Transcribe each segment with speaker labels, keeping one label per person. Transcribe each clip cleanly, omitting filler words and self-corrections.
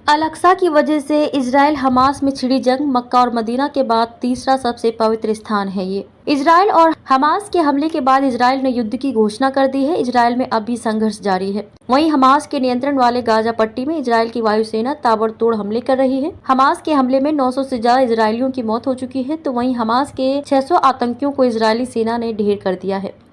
Speaker 1: Al-Aqsa की वजह से इजराइल हमास में छिड़ी जंग मक्का और मदीना के बाद तीसरा सबसे पवित्र स्थान है ये। इजराइल और हमास के हमले के बाद इजराइल ने युद्ध की घोषणा कर दी है। इजराइल में अब भी संघर्ष जारी है। वहीं हमास के नियंत्रण वाले गाजा पट्टी में इजराइल की वायुसेना ताबड़तोड़ हमले कर रही है। हमास के हमले में 900 से ज्यादा इजरायलियों की मौत हो चुकी है, तो वहीं हमास के 600 आतंकियों को इजरायली सेना ने ढेर कर दिया है।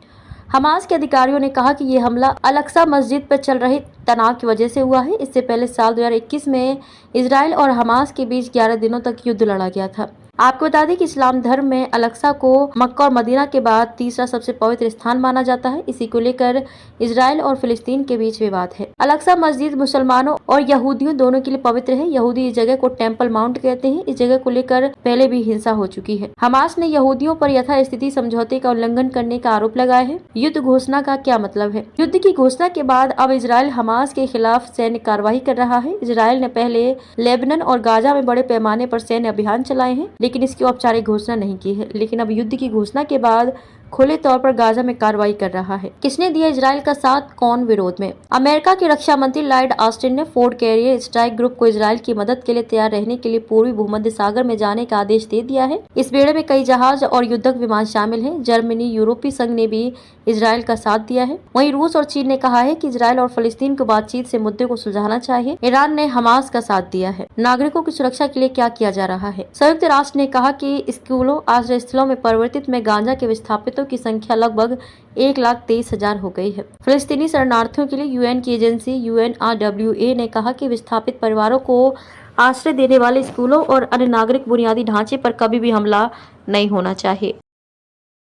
Speaker 1: हमास के अधिकारियों ने कहा कि ये हमला अल-अक्सा मस्जिद पर चल रहे तनाव की वजह से हुआ है। इससे पहले साल 2021 में इजराइल और हमास के बीच 11 दिनों तक युद्ध लड़ा गया था। आपको बता दें कि इस्लाम धर्म में अल-अक्सा को मक्का और मदीना के बाद तीसरा सबसे पवित्र स्थान माना जाता है। इसी को लेकर इजराइल और फिलिस्तीन के बीच विवाद है। अल-अक्सा मस्जिद मुसलमानों और यहूदियों दोनों के लिए पवित्र है। यहूदी इस जगह को टेम्पल माउंट कहते हैं। इस जगह को लेकर पहले भी हिंसा हो चुकी है। हमास ने यहूदियों पर यथास्थिति समझौते का उल्लंघन करने का आरोप लगाया है। युद्ध घोषणा का क्या मतलब है? युद्ध की घोषणा के बाद अब इजराइल हमास के खिलाफ सैन्य कार्रवाई कर रहा है। इजराइल ने पहले लेबनान और गाजा में बड़े पैमाने पर सैन्य अभियान चलाए हैं, लेकिन इसकी औपचारिक घोषणा नहीं की है। लेकिन अब युद्ध की घोषणा के बाद खुले तौर पर गाजा में कार्रवाई कर रहा है। किसने दिया इजराइल का साथ, कौन विरोध में? अमेरिका के रक्षा मंत्री लॉयड ऑस्टिन ने फोर्ड कैरियर स्ट्राइक ग्रुप को इजराइल की मदद के लिए तैयार रहने के लिए पूर्वी भूमध्य सागर में जाने का आदेश दे दिया है। इस बेड़े में कई जहाज और युद्धक विमान शामिल हैं। जर्मनी, यूरोपीय संघ ने भी इजराइल का साथ दिया है। वहीं रूस और चीन ने कहा है कि इजराइल और फलस्तीन को बातचीत से मुद्दे को सुलझाना चाहिए। ईरान ने हमास का साथ दिया है। नागरिकों की सुरक्षा के लिए क्या किया जा रहा है? संयुक्त राष्ट्र ने कहा कि स्कूलों, आश्रय स्थलों में परिवर्तित में गांजा के विस्थापितों की संख्या लगभग 1,23,000 हो गई है। फिलिस्तीनी शरणार्थियों के लिए यूएन की एजेंसी UNRWA ने कहा कि विस्थापित परिवारों को आश्रय देने वाले स्कूलों और अन्य नागरिक बुनियादी ढांचे पर कभी भी हमला नहीं होना चाहिए।